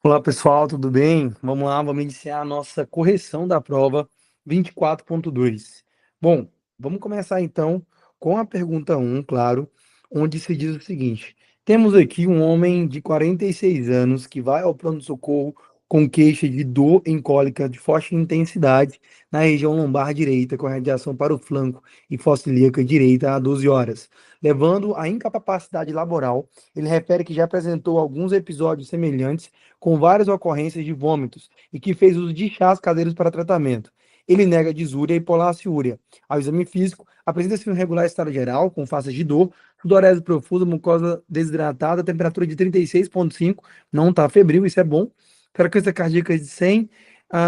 Olá pessoal, tudo bem? Vamos lá, vamos iniciar a nossa correção da prova 24.2. Bom, vamos começar então com a pergunta 1, claro, onde se diz o seguinte: temos aqui um homem de 46 anos que vai ao pronto-socorro com queixa de dor em cólica de forte intensidade na região lombar direita, com radiação para o flanco e fossa ilíaca direita há 12 horas, levando à incapacidade laboral. Ele refere que já apresentou alguns episódios semelhantes com várias ocorrências de vômitos e que fez uso de chás caseiros para tratamento. Ele nega disúria e polaciúria. Ao exame físico, apresenta-se um irregular estado geral, com faces de dor, sudorese profusa, mucosa desidratada, temperatura de 36,5, não está febril, isso é bom. Frequência cardíaca de 100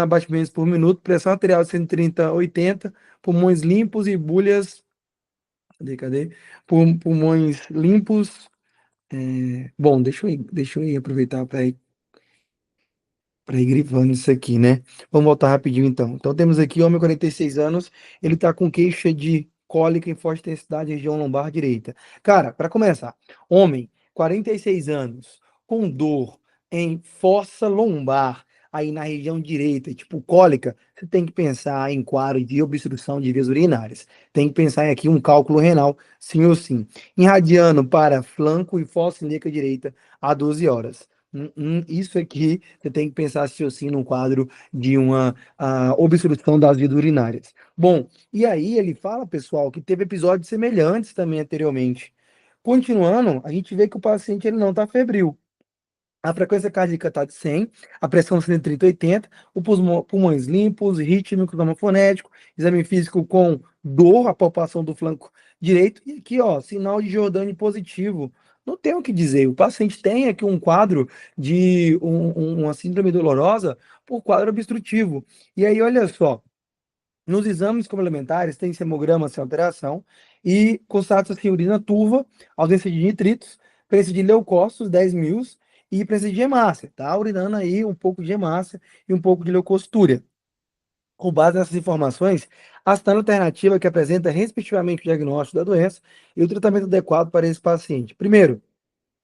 batimentos por minuto, pressão arterial de 130/80, pulmões limpos e bulhas. Cadê? Pulmões limpos. Bom, deixa eu ir aproveitar para ir grifando isso aqui, né? Vamos voltar rapidinho então. Então temos aqui homem 46 anos, ele tá com queixa de cólica em forte intensidade região lombar direita. Cara, para começar, homem 46 anos com dor em fossa lombar aí na região direita, tipo cólica, você tem que pensar em quadro de obstrução de vias urinárias. Tem que pensar em aqui um cálculo renal, sim ou sim. Irradiando para flanco e fossa ilíaca direita a 12 horas. Isso aqui você tem que pensar assim num quadro de uma obstrução das vias urinárias. Bom, e aí ele fala, pessoal, que teve episódios semelhantes também anteriormente. Continuando, a gente vê que o paciente ele não está febril. A frequência cardíaca está de 100, a pressão 130/80, pulmões limpos, rítmico, exame fonético, exame físico com dor, a palpação do flanco direito, e aqui, ó, sinal de Jordani positivo. Não tem o que dizer, o paciente tem aqui um quadro de uma síndrome dolorosa por quadro obstrutivo. E aí, olha só, nos exames complementares tem hemograma sem alteração e constata-se urina turva, ausência de nitritos, presença de leucócitos 10.000 e presença de hemácia, tá? Urinando aí um pouco de hemácia e um pouco de leucocitúria. Com base nessas informações, a citando alternativa que apresenta respectivamente o diagnóstico da doença e o tratamento adequado para esse paciente. Primeiro,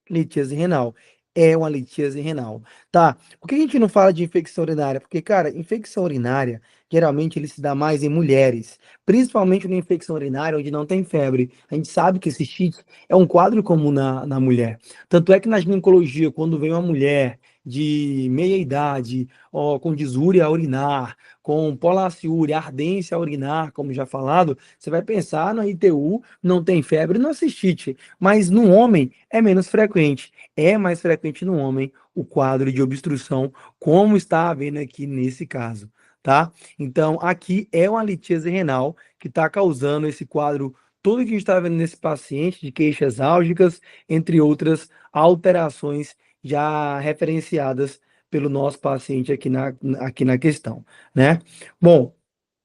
litíase renal. É uma litíase renal, tá? Por que a gente não fala de infecção urinária? Porque, cara, infecção urinária, geralmente ele se dá mais em mulheres, principalmente na infecção urinária onde não tem febre. A gente sabe que esse cistite é um quadro comum na mulher. Tanto é que na ginecologia, quando vem uma mulher de meia idade, ó, com disúria urinar, com polaciúria, ardência urinar, como já falado, você vai pensar na ITU, não tem febre, não cistite. Mas no homem é menos frequente. É mais frequente no homem o quadro de obstrução, como está havendo aqui nesse caso, tá? Então, aqui é uma litíase renal que está causando esse quadro todo que a gente está vendo nesse paciente, de queixas álgicas, entre outras alterações já referenciadas pelo nosso paciente aqui na questão, né? Bom,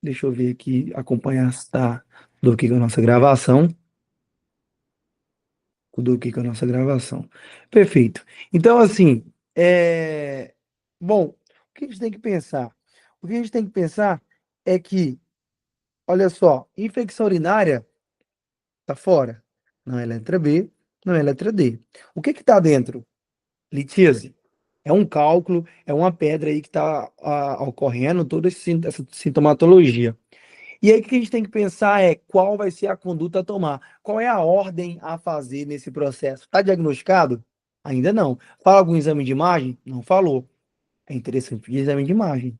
deixa eu ver aqui, acompanhar se está do que com a nossa gravação. Tudo aqui com a nossa gravação. Perfeito. Então, assim, bom, o que a gente tem que pensar? O que a gente tem que pensar é que, olha só, infecção urinária tá fora. Não é letra B, não é letra D. O que que tá dentro? Litíase. É um cálculo, é uma pedra aí que está ocorrendo toda essa sintomatologia. E aí o que a gente tem que pensar é qual vai ser a conduta a tomar, qual é a ordem a fazer nesse processo. Está diagnosticado? Ainda não. Fala algum exame de imagem? Não falou. É interessante pedir exame de imagem.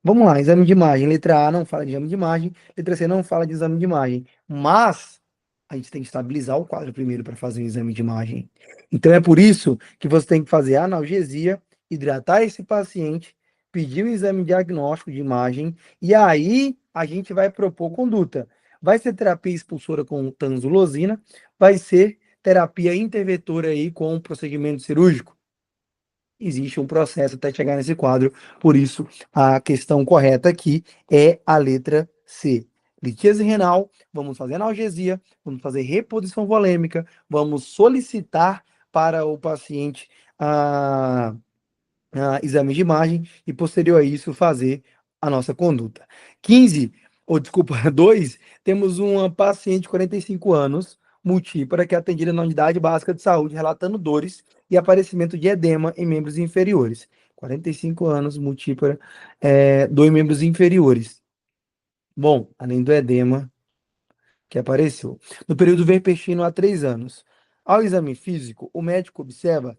Vamos lá, exame de imagem. Letra A não fala de exame de imagem, letra C não fala de exame de imagem. Mas a gente tem que estabilizar o quadro primeiro para fazer o exame de imagem. Então é por isso que você tem que fazer a analgesia, hidratar esse paciente, pedir o exame diagnóstico de imagem e aí a gente vai propor conduta. Vai ser terapia expulsora com tanzulosina, vai ser terapia interventora aí com procedimento cirúrgico. Existe um processo até chegar nesse quadro, por isso a questão correta aqui é a letra C. Litíase renal, vamos fazer analgesia, vamos fazer reposição volêmica, vamos solicitar para o paciente exame de imagem e, posterior a isso, fazer a nossa conduta. 15, ou desculpa, 2, temos uma paciente de 45 anos, multípara, que é atendida na unidade básica de saúde, relatando dores e aparecimento de edema em membros inferiores. 45 anos, múltipla, dois membros inferiores. Bom, além do edema que apareceu. No período verpestino, há 3 anos. Ao exame físico, o médico observa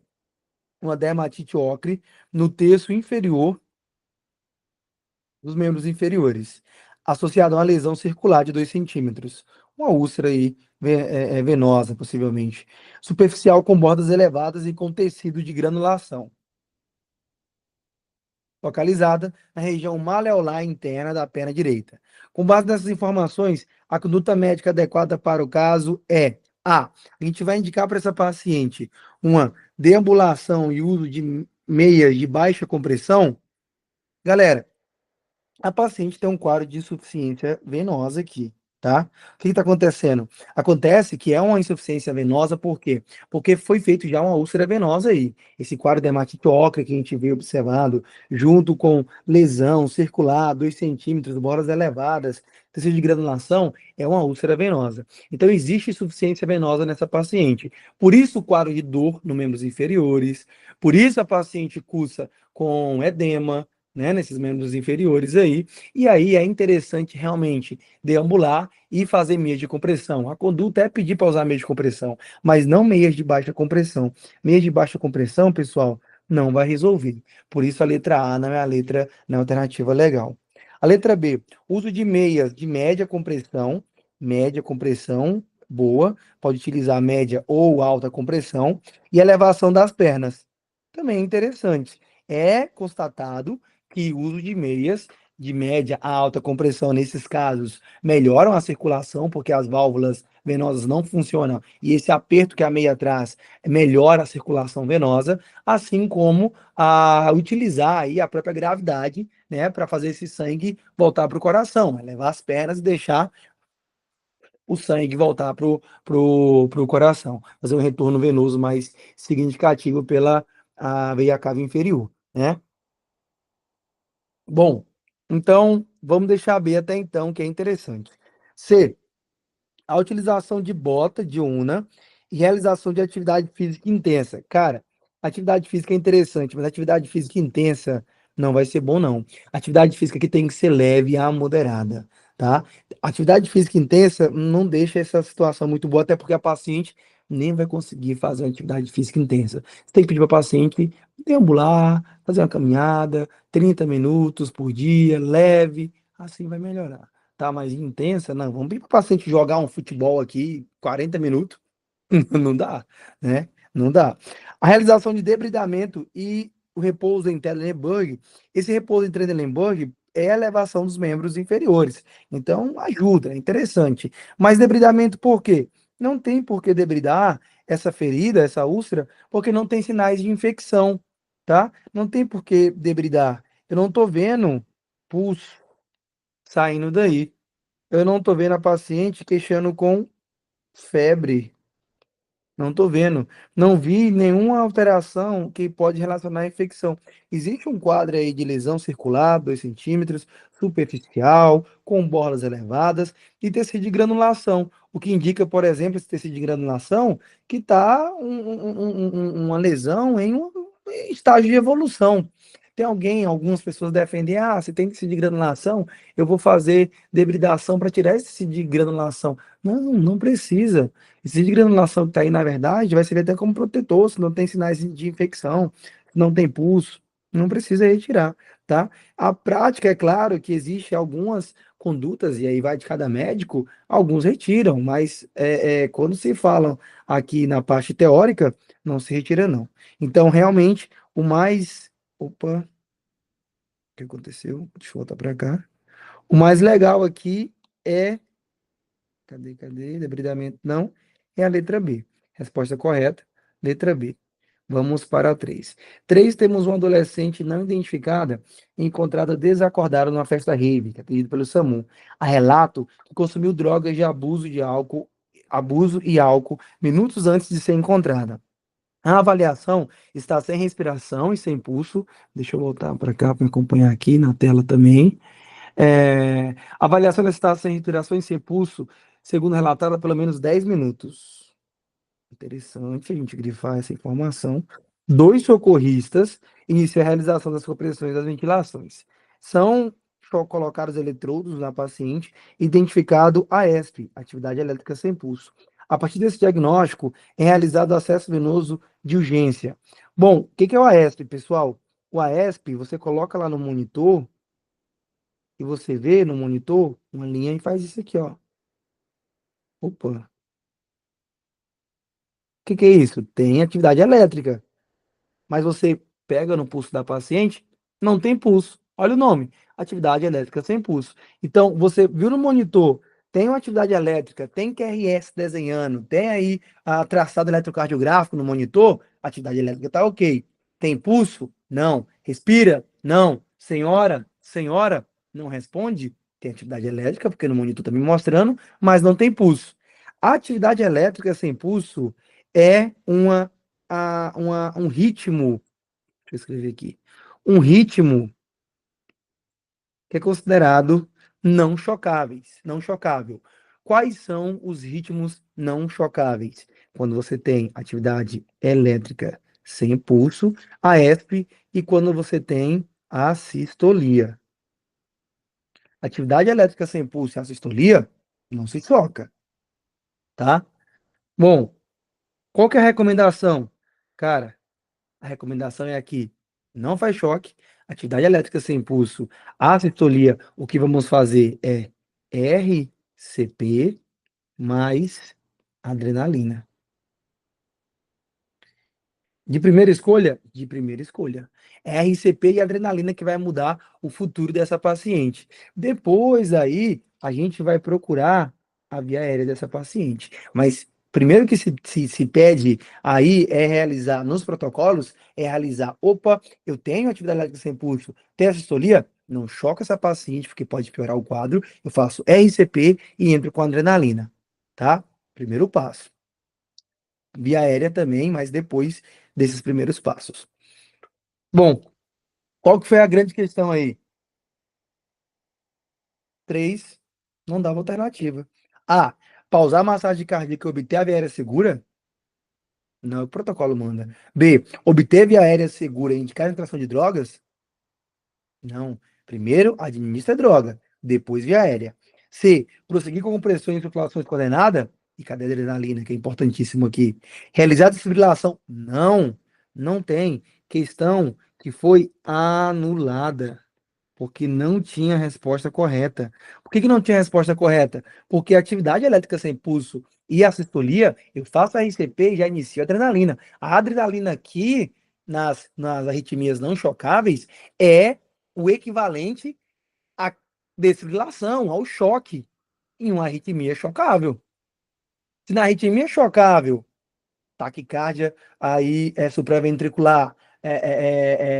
uma dermatite ocre no terço inferior dos membros inferiores, associado a uma lesão circular de 2 centímetros. Uma úlcera aí, venosa, possivelmente. Superficial com bordas elevadas e com tecido de granulação. Localizada na região maleolar interna da perna direita. Com base nessas informações, a conduta médica adequada para o caso é a gente vai indicar para essa paciente uma deambulação e uso de meias de baixa compressão. Galera, a paciente tem um quadro de insuficiência venosa aqui, tá? O que está acontecendo? Acontece que é uma insuficiência venosa, por quê? Porque foi feito já uma úlcera venosa aí. Esse quadro de dermatite ocre que a gente veio observando, junto com lesão circular, 2 centímetros, bordas elevadas, tecido de granulação, é uma úlcera venosa. Então, existe insuficiência venosa nessa paciente. Por isso, o quadro de dor nos membros inferiores, por isso a paciente cursa com edema, né, nesses membros inferiores aí, e aí é interessante realmente deambular e fazer meias de compressão. A conduta é pedir para usar meias de compressão, mas não meias de baixa compressão. Meias de baixa compressão, pessoal, não vai resolver. Por isso a letra A não é a letra, não é a alternativa legal. A letra B, uso de meias de média compressão, boa, pode utilizar média ou alta compressão, e elevação das pernas. Também é interessante. É constatado que o uso de meias de média a alta compressão, nesses casos, melhoram a circulação, porque as válvulas venosas não funcionam, e esse aperto que a meia traz melhora a circulação venosa, assim como a utilizar aí a própria gravidade, né, para fazer esse sangue voltar para o coração, levar as pernas e deixar o sangue voltar pro coração, fazer um retorno venoso mais significativo pela a veia cava inferior, né? Bom, então vamos deixar B até então, que é interessante. C, a utilização de bota de una e realização de atividade física intensa. Cara, atividade física é interessante, mas atividade física intensa não vai ser bom, não. Atividade física que tem que ser leve a moderada, tá? Atividade física intensa não deixa essa situação muito boa, até porque a paciente nem vai conseguir fazer uma atividade física intensa. Você tem que pedir para a paciente deambular, fazer uma caminhada, 30 minutos por dia, leve, assim vai melhorar, tá mais intensa, não, vamos pedir para o paciente jogar um futebol aqui, 40 minutos, não dá, né? Não dá. A realização de debridamento e o repouso em Trendelenburg, esse repouso em Trendelenburg é a elevação dos membros inferiores, então ajuda, é interessante. Mas debridamento por quê? Não tem por que debridar essa ferida, essa úlcera, porque não tem sinais de infecção, tá? Não tem por que debridar. Eu não tô vendo pus saindo daí. Eu não tô vendo a paciente queixando com febre. Não tô vendo. Não vi nenhuma alteração que pode relacionar a infecção. Existe um quadro aí de lesão circular, 2 centímetros, superficial, com bordas elevadas e tecido de granulação. O que indica, por exemplo, esse tecido de granulação, que está uma lesão em um estágio de evolução. Tem alguém, algumas pessoas defendem, se tem tecido de granulação, eu vou fazer debridação para tirar esse tecido de granulação. Não, não precisa. Esse de granulação que está aí, na verdade, vai servir até como protetor, se não tem sinais de infecção, se não tem pulso, não precisa retirar, tá? A prática, é claro que existe algumas condutas, e aí vai de cada médico, alguns retiram, mas quando se falam aqui na parte teórica, não se retira, não. Então, realmente, o mais. Opa, o que aconteceu? Deixa eu voltar para cá. O mais legal aqui é. Cadê? Debridamento não. É a letra B. Resposta correta, letra B. Vamos para a 3. 3, temos uma adolescente não identificada encontrada desacordada numa festa rave, que é pedido pelo SAMU. A relato que consumiu drogas de abuso e álcool minutos antes de ser encontrada. A avaliação está sem respiração e sem pulso. Deixa eu voltar para cá para me acompanhar aqui na tela também. A avaliação está sem respiração e sem pulso, segundo relatada, há pelo menos 10 minutos. Interessante a gente grifar essa informação. Dois socorristas iniciam a realização das compressões das ventilações. São colocados eletrodos na paciente, identificado AESP, atividade elétrica sem pulso. A partir desse diagnóstico, é realizado acesso venoso de urgência. Bom, o que é o AESP, pessoal? O AESP, você coloca lá no monitor e você vê no monitor uma linha e faz isso aqui, ó. Opa, o que é isso? Tem atividade elétrica. Mas você pega no pulso da paciente, não tem pulso. Olha o nome, atividade elétrica sem pulso. Então, você viu no monitor, tem uma atividade elétrica, tem QRS desenhando, tem aí a traçado eletrocardiográfico no monitor, atividade elétrica está ok. Tem pulso? Não. Respira? Não. Senhora? Senhora? Não responde? Tem atividade elétrica, porque no monitor está me mostrando, mas não tem pulso. A atividade elétrica sem pulso é um ritmo, deixa eu escrever aqui, um ritmo que é considerado não chocáveis, não chocável. Quais são os ritmos não chocáveis? Quando você tem atividade elétrica sem pulso, a ESP, e quando você tem a sistolia. Atividade elétrica sem pulso e a sistolia não se choca, tá? Bom, qual que é a recomendação? Cara, a recomendação é aqui, não faz choque, atividade elétrica sem pulso, assistolia, o que vamos fazer é RCP mais adrenalina. De primeira escolha? De primeira escolha. É a RCP e a adrenalina que vai mudar o futuro dessa paciente. Depois aí, a gente vai procurar a via aérea dessa paciente. Mas primeiro que se pede aí é realizar nos protocolos, é realizar, opa, eu tenho atividade elétrica sem pulso, tenho assistolia? Não choca essa paciente, porque pode piorar o quadro. Eu faço RCP e entro com adrenalina, tá? Primeiro passo. Via aérea também, mas depois desses primeiros passos. Bom, qual que foi a grande questão aí? Três, não dava alternativa. A, pausar a massagem cardíaca e obter a via aérea segura? Não, o protocolo manda. B, obter via aérea segura e indicar a infração de drogas? Não. Primeiro, administra a droga, depois via aérea. C, prosseguir com compressões e circulações coordenada? E cadê a adrenalina, que é importantíssimo aqui? Realizar a desfibrilação? Não, não tem. Questão que foi anulada, porque não tinha resposta correta. Por que que não tinha resposta correta? Porque a atividade elétrica sem pulso e a sistolia, eu faço a RCP e já inicio a adrenalina. A adrenalina aqui, nas arritmias não chocáveis, é o equivalente à desfibrilação, ao choque, em uma arritmia chocável. Se na arritmia chocável, taquicardia, aí é supraventricular,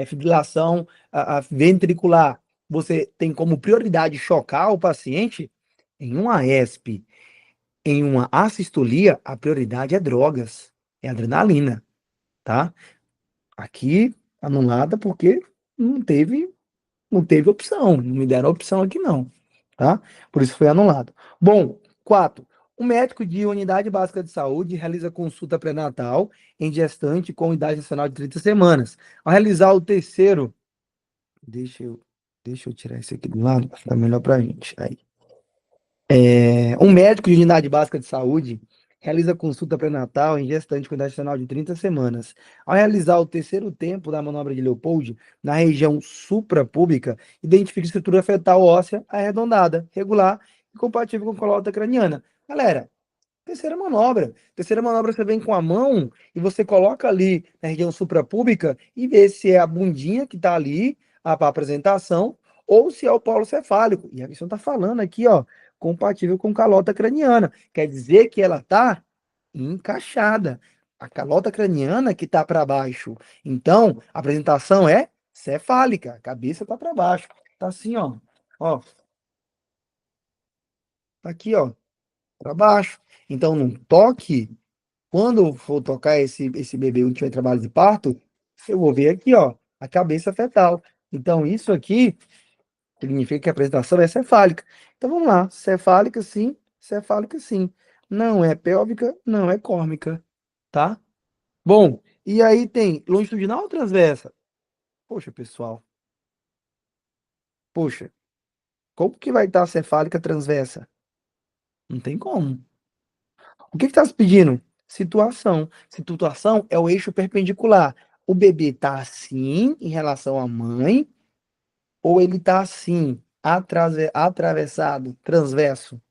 fibrilação a ventricular, você tem como prioridade chocar o paciente, em uma ESP, em uma assistolia, a prioridade é drogas, é adrenalina, tá? Aqui, anulada porque não teve não teve opção, não me deram opção aqui não, tá? Por isso foi anulado. Bom, 4. O médico de unidade básica de saúde realiza consulta pré-natal em gestante com idade nacional de 30 semanas. Ao realizar o terceiro, deixa eu, deixa eu tirar isso aqui do lado, para ficar melhor para a gente. Aí. Um médico de unidade básica de saúde realiza consulta pré-natal em gestante com idade nacional de 30 semanas. Ao realizar o terceiro tempo da manobra de Leopold, na região suprapúbica, identifica estrutura fetal óssea arredondada, regular e compatível com colota craniana. Galera, terceira manobra. Terceira manobra você vem com a mão e você coloca ali na região suprapúbica e vê se é a bundinha que está ali para apresentação ou se é o polo cefálico. E a questão está falando aqui, ó, compatível com calota craniana. Quer dizer que ela está encaixada. A calota craniana que está para baixo. Então, a apresentação é cefálica. A cabeça está para baixo. Tá assim, ó. Ó, tá aqui, ó, para baixo. Então, no toque, quando eu for tocar esse bebê e tiver trabalho de parto, eu vou ver aqui, ó, a cabeça fetal. Então, isso aqui significa que a apresentação é cefálica. Então, vamos lá. Cefálica, sim. Cefálica, sim. Não é pélvica, não é córmica. tá? Bom, e aí tem longitudinal ou transversa? Poxa, pessoal, poxa, como que vai estar a cefálica transversa? Não tem como. O que que tá se pedindo? Situação. Situação é o eixo perpendicular. O bebê tá assim em relação à mãe, ou ele tá assim, atravessado, transverso?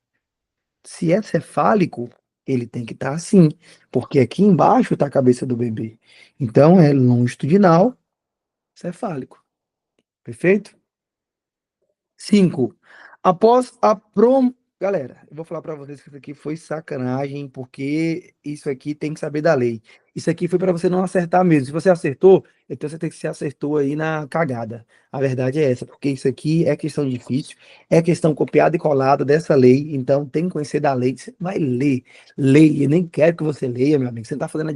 Se é cefálico, ele tem que estar assim, porque aqui embaixo está a cabeça do bebê. Então é longitudinal, cefálico. Perfeito? 5. Após a prom... Galera, eu vou falar para vocês que isso aqui foi sacanagem, porque isso aqui tem que saber da lei. Isso aqui foi para você não acertar mesmo. Se você acertou, então você tem que se acertou aí na cagada. A verdade é essa, porque isso aqui é questão difícil, é questão copiada e colada dessa lei, então tem que conhecer da lei. Você vai ler, leia. Eu nem quero que você leia, meu amigo. Você não está fazendo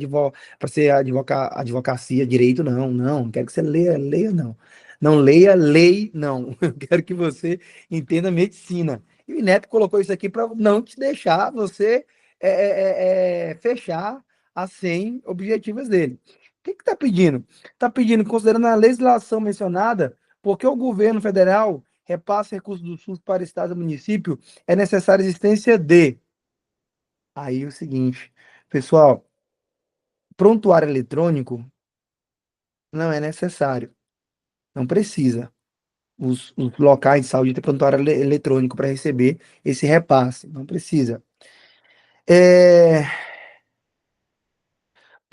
para ser advocacia, direito, não. Não quero que você leia, leia, não. Não leia lei, não. Eu quero que você entenda medicina. E o Ineto colocou isso aqui para não te deixar você fechar as 100 objetivas dele. O que está pedindo? Está pedindo, considerando a legislação mencionada, porque o governo federal repassa recursos do SUS para estado e município, é necessária a existência de. Aí é o seguinte, pessoal, prontuário eletrônico não é necessário, não precisa. Os locais de saúde têm prontuário eletrônico para receber esse repasse, não precisa. É,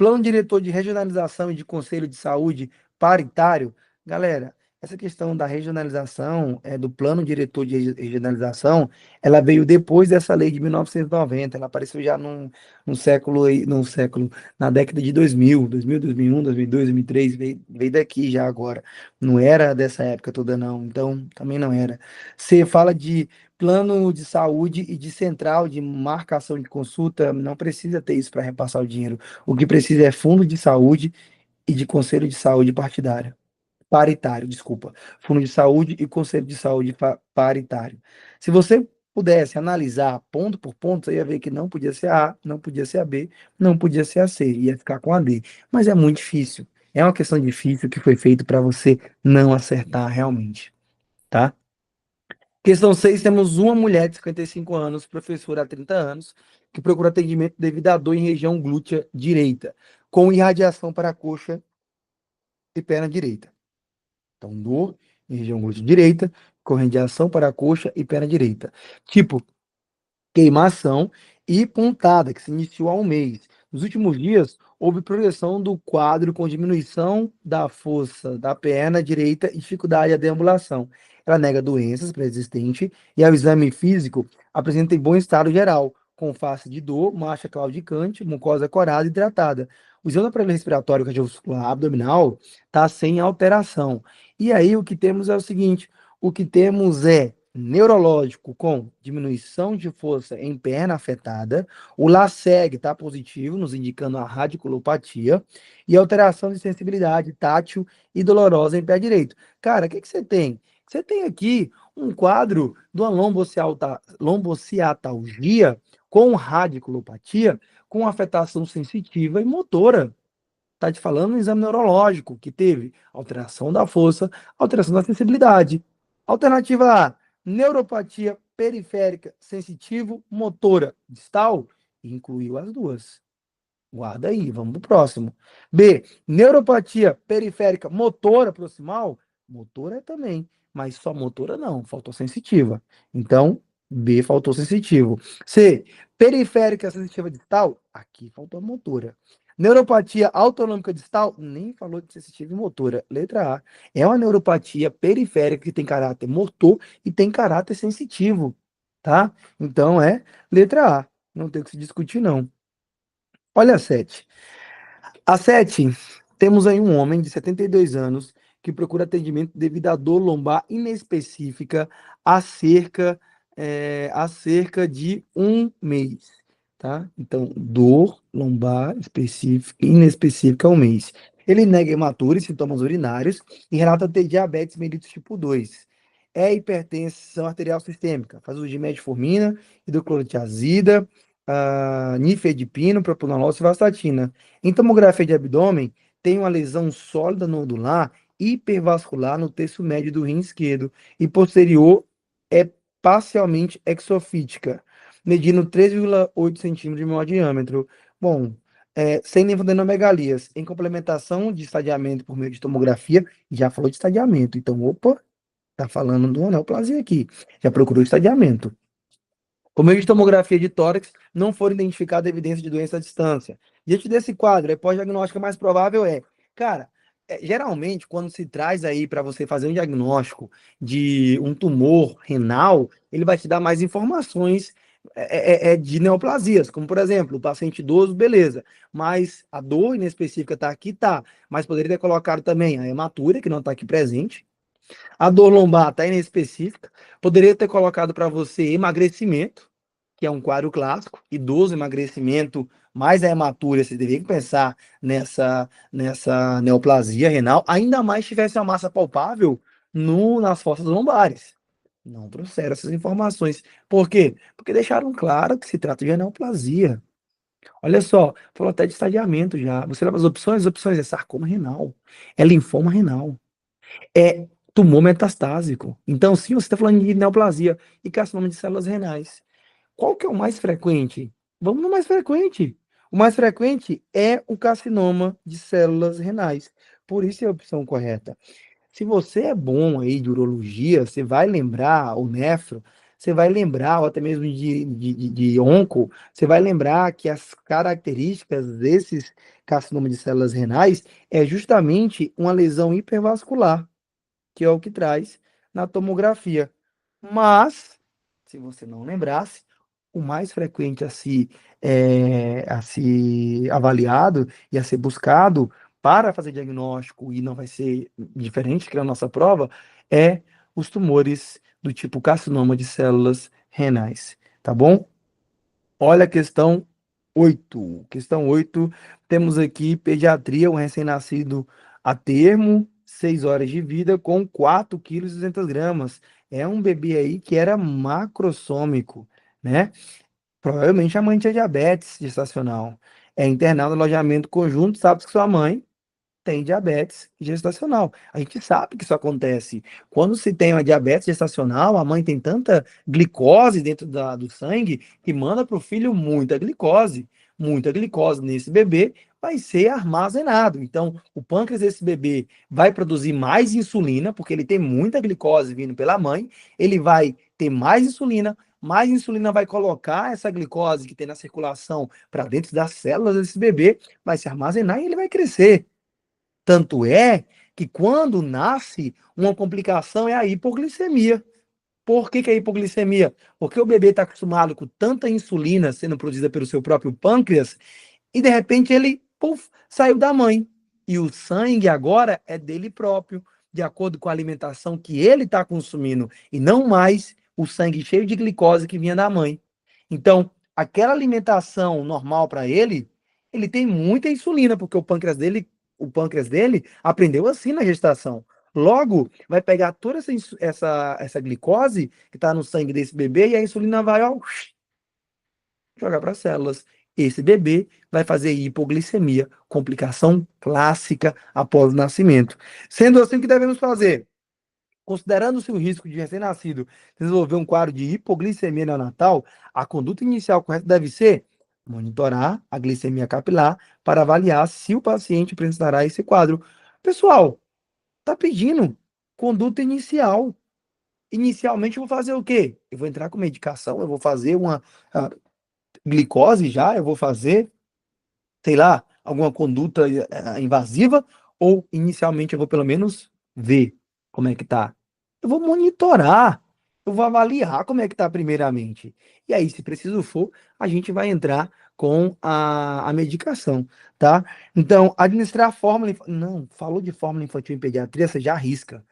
Plano diretor de regionalização e de conselho de saúde paritário. Galera, essa questão da regionalização, do plano diretor de regionalização, ela veio depois dessa lei de 1990. Ela apareceu já num século, num século, na década de 2000, 2000, 2001, 2002, 2003, veio daqui já agora. Não era dessa época toda, não. Então, também não era. Você fala de plano de saúde e de central de marcação de consulta, não precisa ter isso para repassar o dinheiro. O que precisa é fundo de saúde e de conselho de saúde partidário. Paritário, desculpa. Fundo de saúde e conselho de saúde paritário. Se você pudesse analisar ponto por ponto, você ia ver que não podia ser A, não podia ser a B, não podia ser a C, ia ficar com a D. Mas é muito difícil. É uma questão difícil que foi feito para você não acertar realmente, tá? Questão 6, temos uma mulher de 55 anos, professora há 30 anos, que procura atendimento devido à dor em região glútea direita, com irradiação para a coxa e perna direita. Então, dor em região glútea direita, com irradiação para a coxa e perna direita. Tipo, queimação e pontada, que se iniciou há um mês. Nos últimos dias, houve progressão do quadro com diminuição da força da perna direita e dificuldade de deambulação. Ela nega doenças pré-existentes e, ao exame físico, apresenta em bom estado geral, com face de dor, marcha claudicante, mucosa corada e hidratada. O exame do aparelho respiratório cardiovascular abdominal está sem alteração. E aí o que temos é o seguinte, o que temos é neurológico com diminuição de força em perna afetada, o LASEG está positivo, nos indicando a radiculopatia, e alteração de sensibilidade tátil e dolorosa em pé direito. Cara, o que que você tem? Você tem aqui um quadro de uma lombociatalgia com radiculopatia, com afetação sensitiva e motora. Tá te falando no exame neurológico, que teve alteração da força, alteração da sensibilidade. Alternativa A, neuropatia periférica sensitivo motora distal, incluiu as duas. Guarda aí, vamos pro próximo. B, neuropatia periférica motora proximal, motora também, mas só motora não, faltou sensitiva. Então, B faltou sensitivo. C, periférica sensitiva distal, aqui faltou motora. Neuropatia autonômica distal, nem falou de sensitiva e motora. Letra A, é uma neuropatia periférica que tem caráter motor e tem caráter sensitivo, tá? Então é letra A, não tem o que se discutir não. Olha a 7. A 7, temos aí um homem de 72 anos que procura atendimento devido à dor lombar inespecífica há cerca de um mês, tá? Então, dor lombar inespecífica há um mês. Ele nega hematura e sintomas urinários e relata ter diabetes mellitus tipo 2. É hipertensão arterial sistêmica, faz uso de metformina, hidroclorotiazida, nifedipino, propranolol e simvastatina. Em tomografia de abdômen, tem uma lesão sólida nodular hipervascular no terço médio do rim esquerdo e posterior é parcialmente exofítica, medindo 3,8 centímetros de maior diâmetro. Bom, sem linfoadenomegalias. Em complementação de estadiamento por meio de tomografia, já falou de estadiamento, então, opa, tá falando do neoplasia aqui. Já procurou estadiamento. Por meio de tomografia de tórax, não foram identificadas evidências de doença à distância. Diante desse quadro, a pós-diagnóstica mais provável cara, geralmente, quando se traz aí para você fazer um diagnóstico de um tumor renal, ele vai te dar mais informações de neoplasias, como por exemplo, o paciente idoso, beleza, mas a dor inespecífica está aqui, tá, mas poderia ter colocado também a hematúria, que não está aqui presente, a dor lombar está inespecífica. Poderia ter colocado para você emagrecimento, que é um quadro clássico, idoso, emagrecimento, mais a hematúria, você deveria pensar nessa neoplasia renal, ainda mais tivesse uma massa palpável nas fossas lombares. Não trouxeram essas informações. Por quê? Porque deixaram claro que se trata de neoplasia. Olha só, falou até de estadiamento já. Você leva as opções é sarcoma renal, é linfoma renal, é tumor metastásico. Então, sim, você está falando de neoplasia e carcinoma de células renais. Qual que é o mais frequente? Vamos no mais frequente. O mais frequente é o carcinoma de células renais. Por isso é a opção correta. Se você é bom aí de urologia, você vai lembrar, o nefro, você vai lembrar, ou até mesmo de onco, você vai lembrar que as características desses carcinomas de células renais é justamente uma lesão hipervascular que é o que traz na tomografia. Mas, se você não lembrasse, o mais frequente a ser avaliado e a ser buscado para fazer diagnóstico, e não vai ser diferente que na nossa prova, é os tumores do tipo carcinoma de células renais, tá bom? Olha a questão 8. Questão 8, temos aqui pediatria, um recém-nascido a termo, 6 horas de vida, com 4 quilos e 200 gramas. É um bebê aí que era macrossômico, né? Provavelmente a mãe tinha diabetes gestacional. É internado no alojamento conjunto, sabe que sua mãe tem diabetes gestacional. A gente sabe que isso acontece. Quando se tem uma diabetes gestacional, a mãe tem tanta glicose dentro do sangue que manda para o filho muita glicose. Muita glicose nesse bebê vai ser armazenado. Então, o pâncreas desse bebê vai produzir mais insulina, porque ele tem muita glicose vindo pela mãe, ele vai ter mais insulina vai colocar essa glicose que tem na circulação para dentro das células desse bebê, vai se armazenar e ele vai crescer. Tanto é que quando nasce, uma complicação é a hipoglicemia. Por que que é hipoglicemia? Porque o bebê está acostumado com tanta insulina sendo produzida pelo seu próprio pâncreas e de repente ele, puf, saiu da mãe. E o sangue agora é dele próprio, de acordo com a alimentação que ele está consumindo, e não mais o sangue cheio de glicose que vinha da mãe. Então, aquela alimentação normal para ele, ele tem muita insulina, porque o pâncreas dele aprendeu assim na gestação. Logo, vai pegar toda essa glicose que está no sangue desse bebê e a insulina vai, ó, jogar para as células. Esse bebê vai fazer hipoglicemia, complicação clássica após o nascimento. Sendo assim, o que devemos fazer? Considerando-se o risco de recém-nascido desenvolver um quadro de hipoglicemia neonatal, a conduta inicial correta deve ser monitorar a glicemia capilar para avaliar se o paciente apresentará esse quadro. Pessoal, tá pedindo conduta inicial. Inicialmente, eu vou fazer o quê? Eu vou entrar com medicação, eu vou fazer uma glicose já, eu vou fazer, sei lá, alguma conduta invasiva, ou inicialmente eu vou pelo menos ver como é que tá. Eu vou monitorar, eu vou avaliar como é que tá primeiramente. E aí, se preciso for, a gente vai entrar com a medicação, tá? Então, administrar a fórmula. Não, falou de fórmula infantil em pediatria, você já arrisca.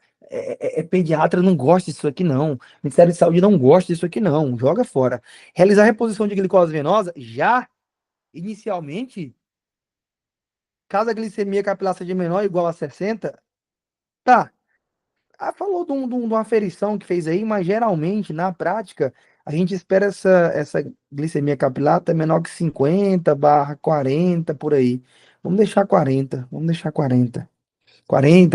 Pediatra não gosta disso aqui, não. Ministério de Saúde não gosta disso aqui, não. Joga fora. Realizar reposição de glicose venosa, já inicialmente, caso a glicemia capilar seja menor ou igual a 60, tá. Falou de uma aferição que fez aí, mas geralmente, na prática, A gente espera essa glicemia capilar até menor que 50/40 por aí. Vamos deixar 40, vamos deixar 40,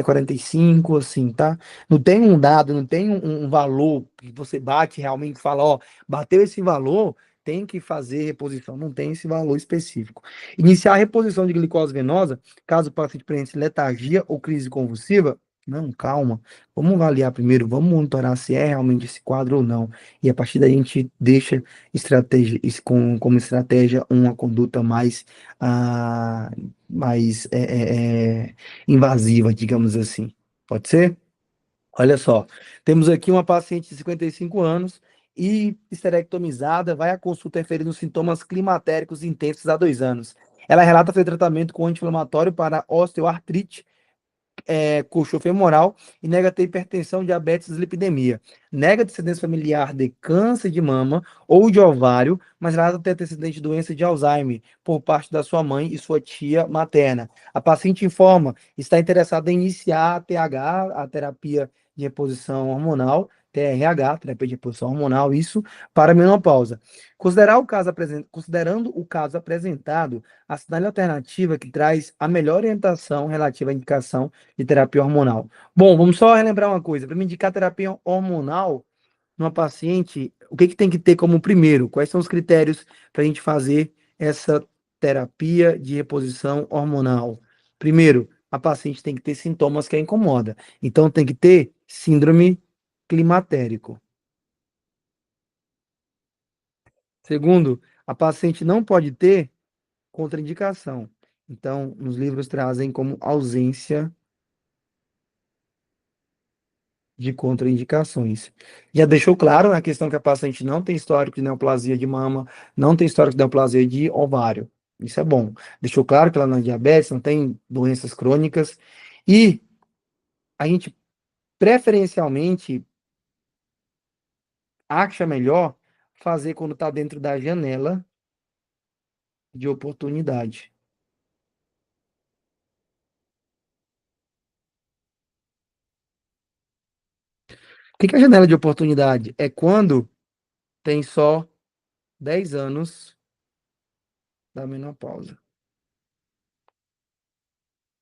45, assim, tá? Não tem um dado, não tem um valor que você bate realmente e fala, ó, bateu esse valor, tem que fazer reposição. Não tem esse valor específico. Iniciar a reposição de glicose venosa, caso o paciente apresente letargia ou crise convulsiva. Não, calma. Vamos avaliar primeiro, vamos monitorar se é realmente esse quadro ou não. E a partir daí a gente deixa estratégia, isso como estratégia uma conduta ah, mais invasiva, digamos assim. Pode ser? Olha só, temos aqui uma paciente de 55 anos e esterectomizada, vai à consulta referindo sintomas climatéricos intensos há 2 anos. Ela relata fazer tratamento com anti-inflamatório para osteoartrite, coxo femoral e nega ter hipertensão, diabetes e dislipidemia. Nega descendência familiar de câncer de mama ou de ovário, mas relata ter antecedente de doença de Alzheimer por parte da sua mãe e sua tia materna. A paciente informa está interessada em iniciar a TH, a terapia de reposição hormonal, TRH, terapia de reposição hormonal, isso para a menopausa. Considerando o caso apresentado, assinale a alternativa que traz a melhor orientação relativa à indicação de terapia hormonal. Bom, vamos só relembrar uma coisa. Para me indicar terapia hormonal numa paciente, o que que tem que ter como primeiro? Quais são os critérios para a gente fazer essa terapia de reposição hormonal? Primeiro, a paciente tem que ter sintomas que a incomoda. Então, tem que ter síndrome climatérico. Segundo, a paciente não pode ter contraindicação. Então, nos livros trazem como ausência de contraindicações. Já deixou claro na questão que a paciente não tem histórico de neoplasia de mama, não tem histórico de neoplasia de ovário. Isso é bom. Deixou claro que ela não é diabetes, não tem doenças crônicas. E a gente preferencialmente acha melhor fazer quando está dentro da janela de oportunidade. O que que é a janela de oportunidade? É quando tem só 10 anos da menopausa.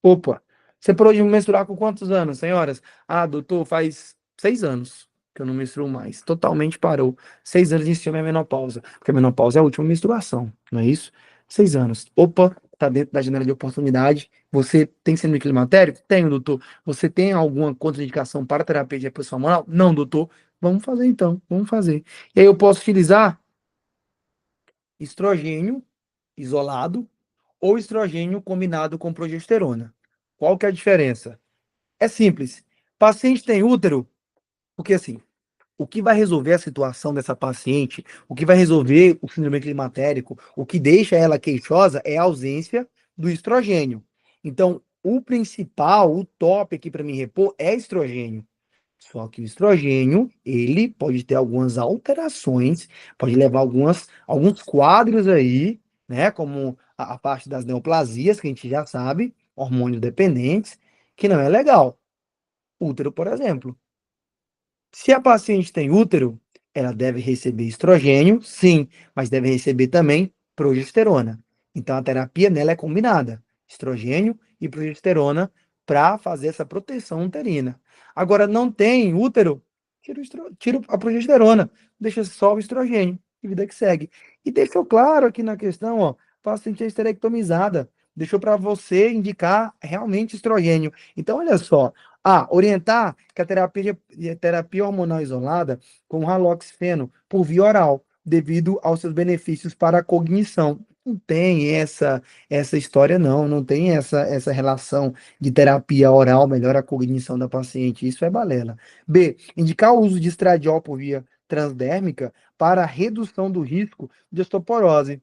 Opa, você parou de menstruar com quantos anos, senhoras? Ah, doutor, faz 6 anos que eu não menstruo mais. Totalmente parou. 6 anos iniciou minha menopausa. Porque a menopausa é a última menstruação, não é isso? 6 anos. Opa, tá dentro da janela de oportunidade. Você tem síndrome climatérico? Tenho, doutor. Você tem alguma contraindicação para terapia de reposição hormonal? Não, doutor. Vamos fazer então, vamos fazer. E aí eu posso utilizar estrogênio isolado ou estrogênio combinado com progesterona. Qual que é a diferença? É simples. Paciente tem útero, porque assim, o que vai resolver a situação dessa paciente, o que vai resolver o síndrome climatérico, o que deixa ela queixosa é a ausência do estrogênio. Então, o principal, o top aqui para me repor é estrogênio. Só que o estrogênio, ele pode ter algumas alterações, pode levar alguns quadros aí, né? Como a parte das neoplasias, que a gente já sabe, hormônios dependentes, que não é legal. Útero, por exemplo. Se a paciente tem útero, ela deve receber estrogênio, sim, mas deve receber também progesterona. Então a terapia nela é combinada, estrogênio e progesterona para fazer essa proteção uterina. Agora não tem útero, tira a progesterona, deixa só o estrogênio e vida que segue. E deixou claro aqui na questão, ó, paciente é esterectomizada, deixou para você indicar realmente estrogênio. Então olha só, orientar que a terapia hormonal isolada com haloxifeno por via oral, devido aos seus benefícios para a cognição. Não tem essa história, não. Não tem essa relação de terapia oral melhora a cognição da paciente. Isso é balela. B. Indicar o uso de estradiol por via transdérmica para redução do risco de osteoporose.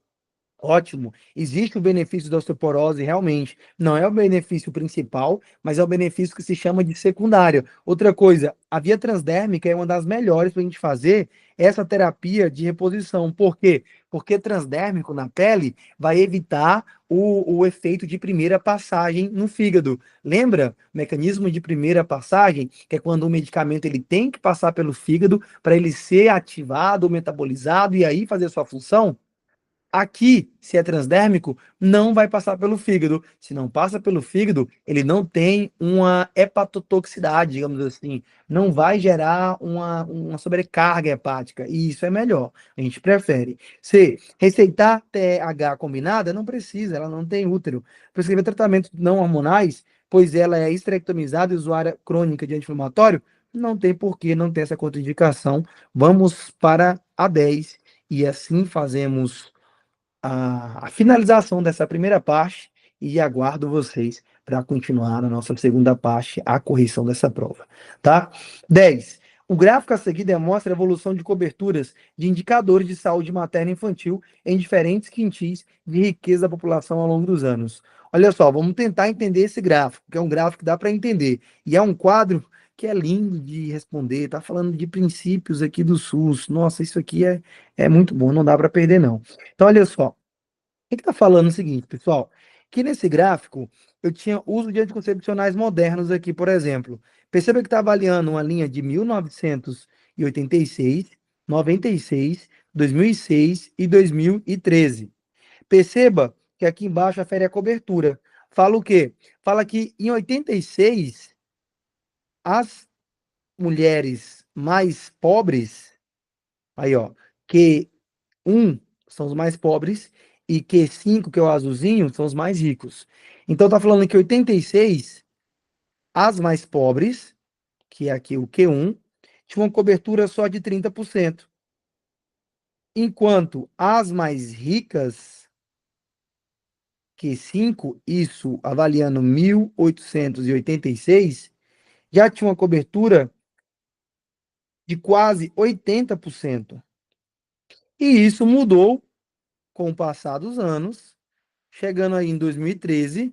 Ótimo. Existe o benefício da osteoporose, realmente. Não é o benefício principal, mas é o benefício que se chama de secundário. Outra coisa, a via transdérmica é uma das melhores para a gente fazer essa terapia de reposição. Por quê? Porque transdérmico na pele vai evitar o efeito de primeira passagem no fígado. Lembra? Mecanismo de primeira passagem, que é quando o medicamento ele tem que passar pelo fígado para ele ser ativado, metabolizado e aí fazer sua função? Aqui, se é transdérmico, não vai passar pelo fígado. Se não passa pelo fígado, ele não tem uma hepatotoxicidade, digamos assim. Não vai gerar uma sobrecarga hepática. E isso é melhor. A gente prefere. C. Receitar TH combinada? Não precisa, ela não tem útero. Prescrever tratamentos não hormonais, pois ela é esterectomizada e usuária crônica de anti-inflamatório? Não tem porquê, não tem essa contraindicação. Vamos para a 10 e assim fazemos a finalização dessa primeira parte e aguardo vocês para continuar na nossa segunda parte, a correção dessa prova, tá? 10. O gráfico a seguir demonstra a evolução de coberturas de indicadores de saúde materna e infantil em diferentes quintis de riqueza da população ao longo dos anos. Olha só, vamos tentar entender esse gráfico, que é um gráfico que dá para entender. E é um quadro que é lindo de responder, tá falando de princípios aqui do SUS. Nossa, isso aqui é muito bom, não dá para perder, não. Então, olha só, ele está falando o seguinte, pessoal, que nesse gráfico eu tinha uso de anticoncepcionais modernos aqui, por exemplo. Perceba que está avaliando uma linha de 1986, 96, 2006 e 2013. Perceba que aqui embaixo afere a cobertura. Fala o quê? Fala que em 86, as mulheres mais pobres, aí ó, que um são os mais pobres e Q5, que é o azulzinho, são os mais ricos. Então tá falando que 86, as mais pobres, que é aqui o Q1, tinham uma cobertura só de 30%, enquanto as mais ricas, Q5, isso avaliando 1886, já tinha uma cobertura de quase 80%. E isso mudou com o passar dos anos, chegando aí em 2013.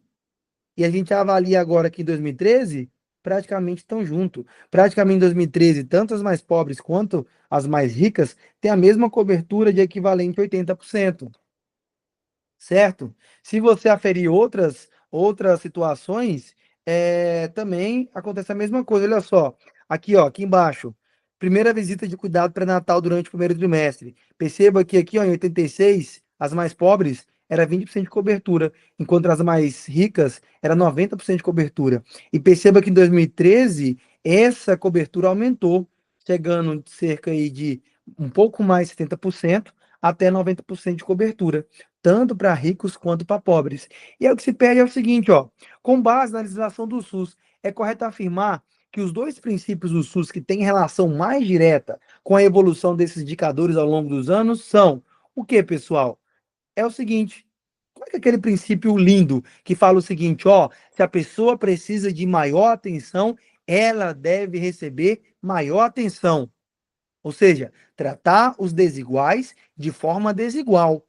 E a gente avalia agora que em 2013 praticamente estão juntos. Praticamente em 2013, tanto as mais pobres quanto as mais ricas têm a mesma cobertura de equivalente a 80%, certo? Se você aferir outras situações, também acontece a mesma coisa. Olha só, aqui, ó, aqui embaixo. Primeira visita de cuidado pré-natal durante o primeiro trimestre. Perceba que aqui, ó, em 86, as mais pobres era 20% de cobertura, enquanto as mais ricas era 90% de cobertura. E perceba que em 2013 essa cobertura aumentou, chegando de cerca aí de um pouco mais de 70% até 90% de cobertura, tanto para ricos quanto para pobres. E aí o que se pede é o seguinte, ó, com base na legislação do SUS, é correto afirmar que os dois princípios do SUS que têm relação mais direta com a evolução desses indicadores ao longo dos anos são o que, pessoal? É o seguinte, qual é aquele princípio lindo que fala o seguinte, ó, se a pessoa precisa de maior atenção, ela deve receber maior atenção. Ou seja, tratar os desiguais de forma desigual.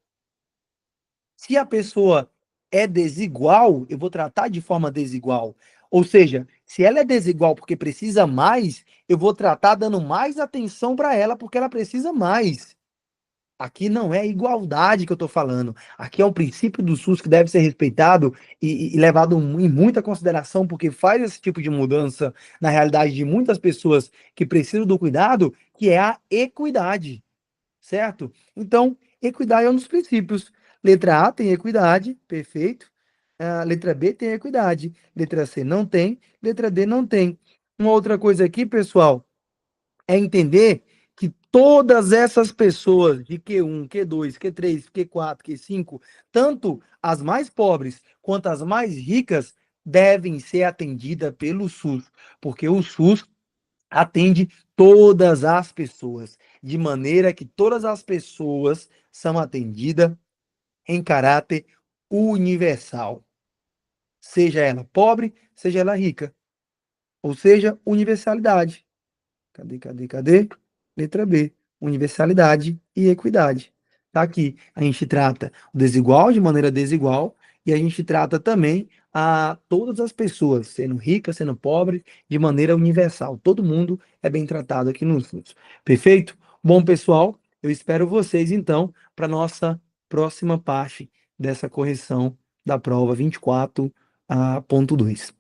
Se a pessoa é desigual, eu vou tratar de forma desigual. Ou seja, se ela é desigual porque precisa mais, eu vou tratar dando mais atenção para ela porque ela precisa mais. Aqui não é igualdade que eu estou falando. Aqui é um princípio do SUS que deve ser respeitado e levado em muita consideração, porque faz esse tipo de mudança na realidade de muitas pessoas que precisam do cuidado, que é a equidade, certo? Então, equidade é um dos princípios. Letra A tem equidade, perfeito. A letra B tem equidade. Letra C não tem. Letra D não tem. Uma outra coisa aqui, pessoal, é entender que todas essas pessoas de Q1, Q2, Q3, Q4, Q5, tanto as mais pobres quanto as mais ricas, devem ser atendidas pelo SUS, porque o SUS atende todas as pessoas, de maneira que todas as pessoas são atendidas em caráter universal, seja ela pobre, seja ela rica, ou seja, universalidade. Cadê? Letra B, universalidade e equidade. Tá aqui. A gente trata o desigual de maneira desigual e a gente trata também a todas as pessoas, sendo rica, sendo pobre, de maneira universal. Todo mundo é bem tratado aqui no SUS. Perfeito? Bom, pessoal, eu espero vocês então para nossa próxima parte dessa correção da prova 24.2.